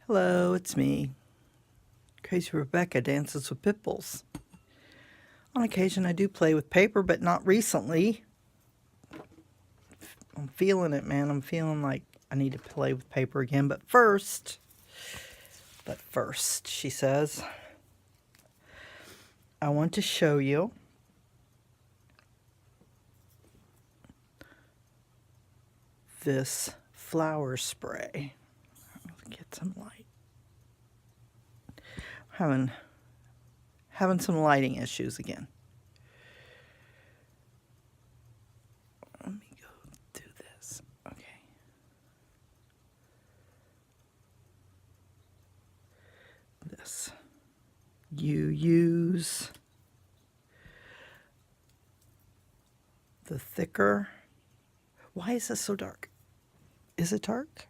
Hello, it's me, Crazy Rebecca, Dances with Pitbulls. On occasion I do play with paper, but not recently. I'm feeling it, man. I'm feeling like I need to play with paper again. But first, she says, I want to show you this flower spray. Let's get some light. Having some lighting issues again. Let me go do this. Okay. This. You use the thicker. Why is this so dark? Is it dark?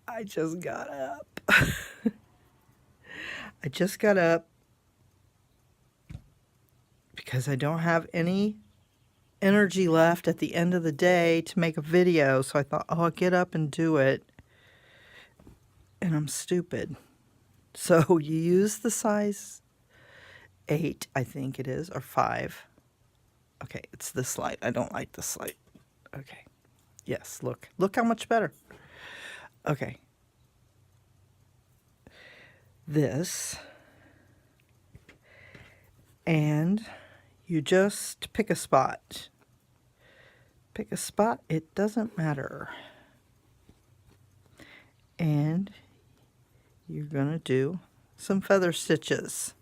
I just got up. I just got up because I don't have any energy left at the end of the day to make a video. So I thought, oh, I'll get up and do it. And I'm stupid. So you use the size 8, I think it is, or 5. Okay, it's this light. I don't like this light. Okay. Yes, look. Look how much better. Okay. This. And you just pick a spot. Pick a spot. It doesn't matter. And you're going to do some feather stitches.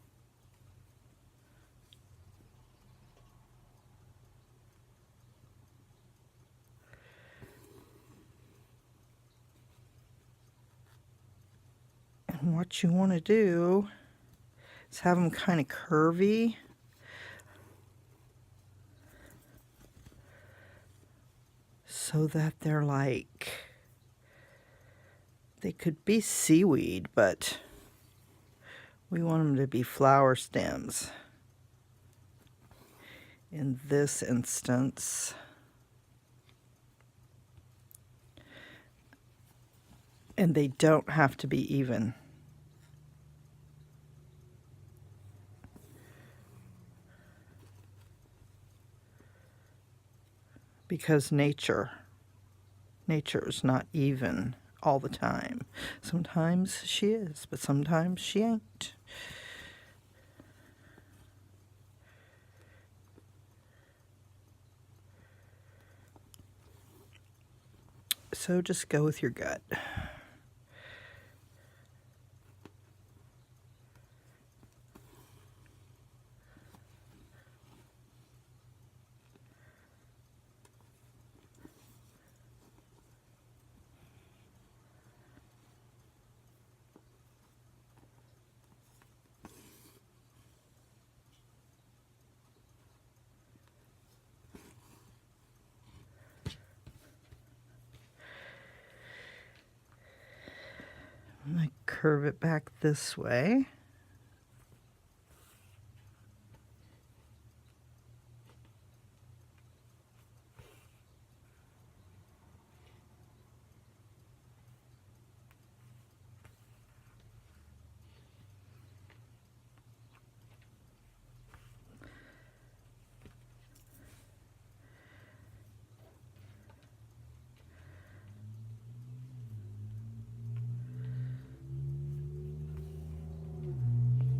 And what you want to do is have them kind of curvy. So that they're like, they could be seaweed, but we want them to be flower stems. In this instance, and they don't have to be even. Because nature is not even all the time. Sometimes she is, but sometimes she ain't. So just go with your gut. I'm going to curve it back this way.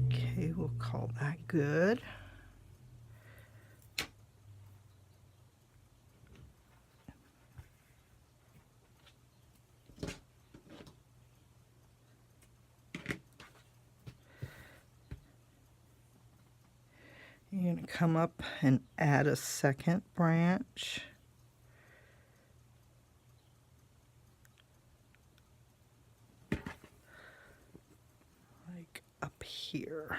Okay, we'll call that good. You're going to come up and add a second branch. Like up here.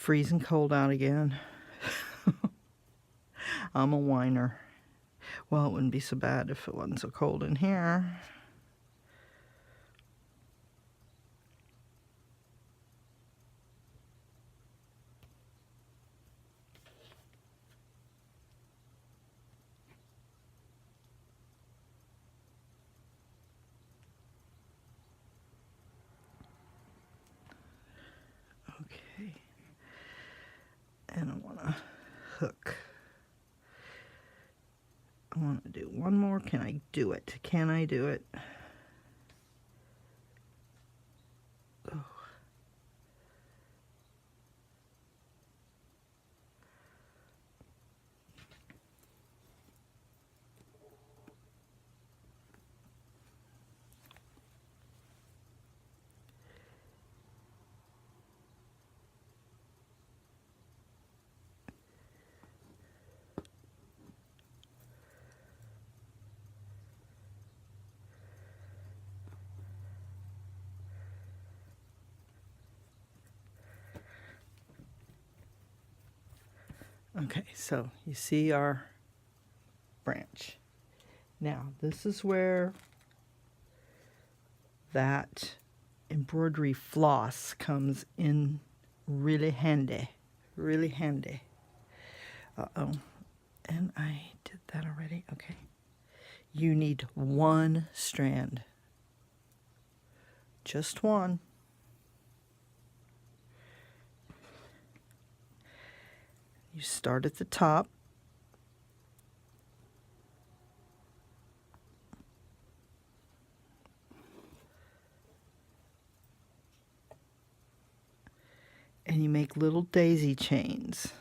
freezing cold out again. I'm a whiner. Well, it wouldn't be so bad if it wasn't so cold in here. Okay. And I want to hook. I want to do one more. Can I do it? Can I do it? Oh. Okay, so you see our branch. Now, this is where that embroidery floss comes in really handy. Really handy. Uh-oh. And I did that already. Okay. You need one strand. Just one. You start at the top. And you make little daisy chains.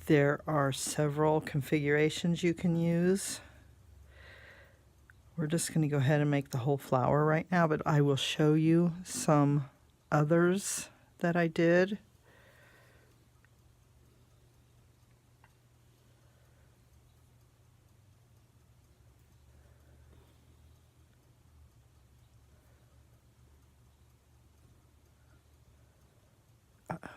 There are several configurations you can use. We're just going to go ahead and make the whole flower right now, but I will show you some others that I did. Uh-oh.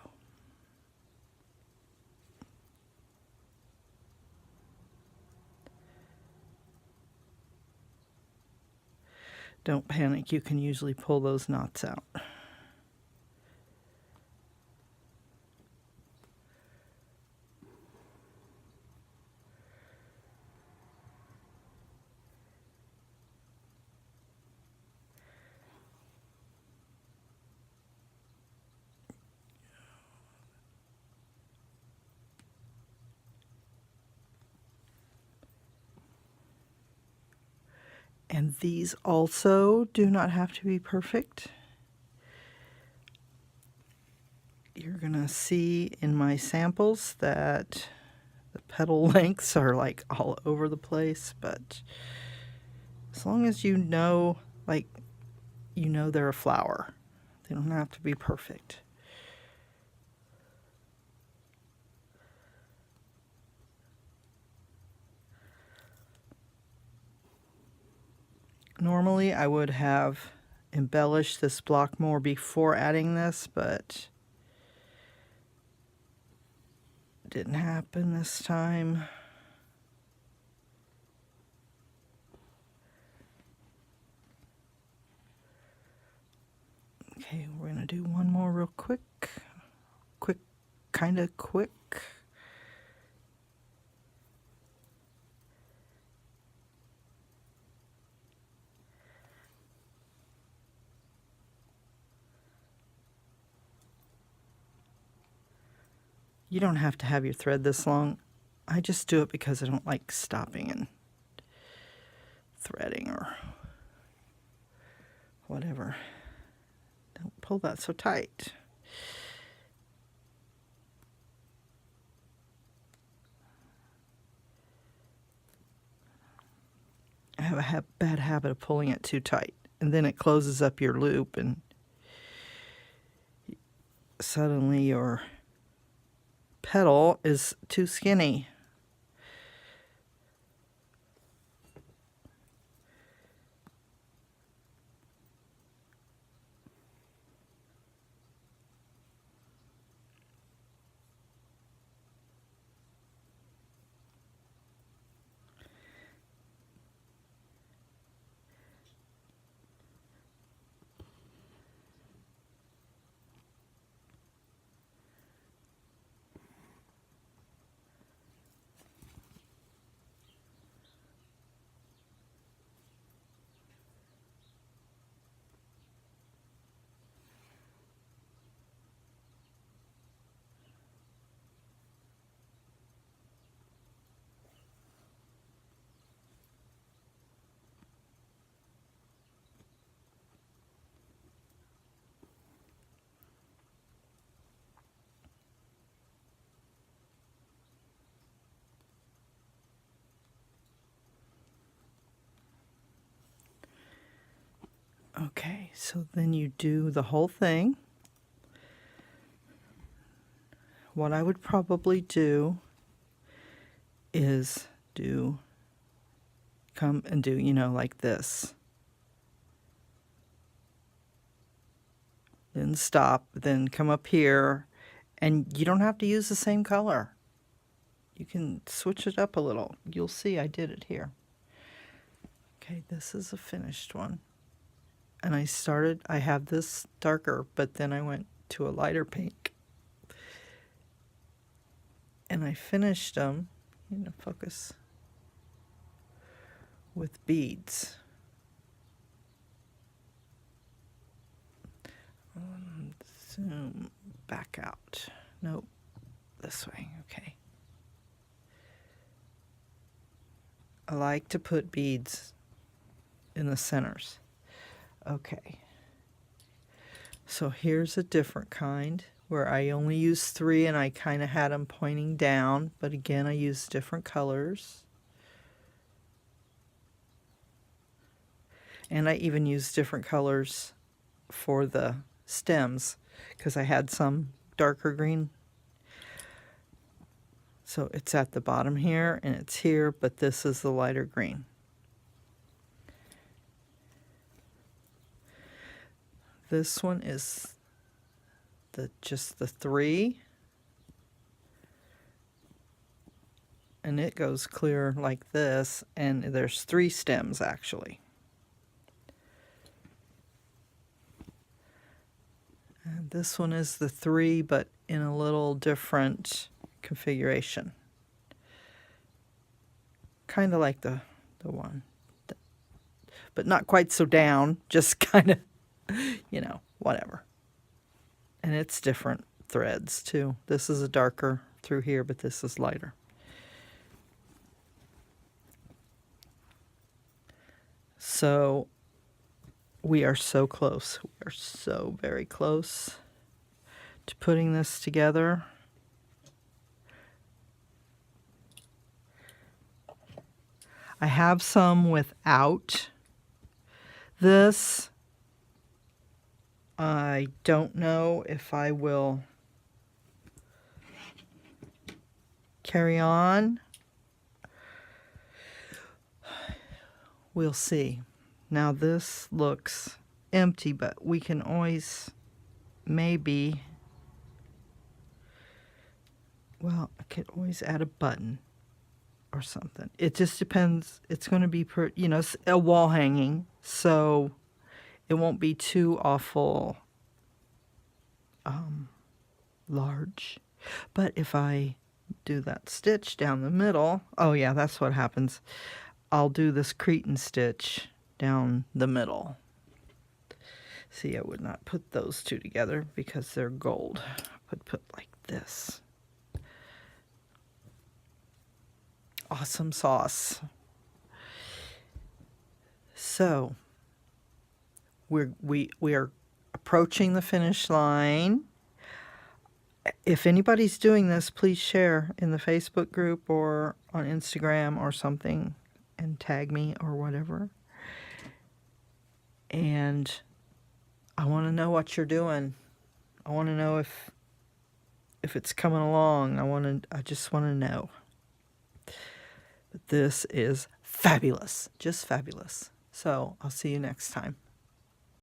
Don't panic, you can usually pull those knots out. And these also do not have to be perfect. You're gonna see in my samples that the petal lengths are like all over the place, but as long as you know, like, you know they're a flower, they don't have to be perfect. Normally I would have embellished this block more before adding this, but it didn't happen this time. Okay, we're gonna do one more real quick. Kind of quick. You don't have to have your thread this long. I just do it because I don't like stopping and threading or whatever. Don't pull that so tight. I have a bad habit of pulling it too tight. and then it closes up your loop, and suddenly your petal is too skinny. Okay, so then you do the whole thing. What I would probably do is come and do, you know, like this. Then stop, then come up here, and you don't have to use the same color. You can switch it up a little. You'll see I did it here. Okay, this is a finished one. And I have this darker, but then I went to a lighter pink. And I finished them, focus, with beads. Zoom back out. Nope, this way, okay. I like to put beads in the centers. Okay, so here's a different kind where I only used 3 and I kind of had them pointing down, but again I used different colors. And I even used different colors for the stems because I had some darker green. So it's at the bottom here and it's here, but this is the lighter green. This one is just the 3, and it goes clear like this, and there's 3 stems actually. And this one is the 3, but in a little different configuration. Kind of like the one, but not quite so down, just kind of, whatever. And it's different threads too. This is a darker through here, but this is lighter. So we are so close. We are so very close to putting this together. I have some without this. I don't know if I will carry on. We'll see. Now this looks empty, but we can always maybe, well, I could always add a button or something. It just depends. It's going to be, a wall hanging, so it won't be too awful large. But if I do that stitch down the middle, oh yeah, that's what happens. I'll do this cretin stitch down the middle. See, I would not put those two together because they're gold. I would put like this. Awesome sauce. So we are approaching the finish line. If anybody's doing this, please share in the Facebook group or on Instagram or something and tag me or whatever. And I want to know what you're doing. I want to know if it's coming along. I just want to know. But this is fabulous. Just fabulous. So I'll see you next time.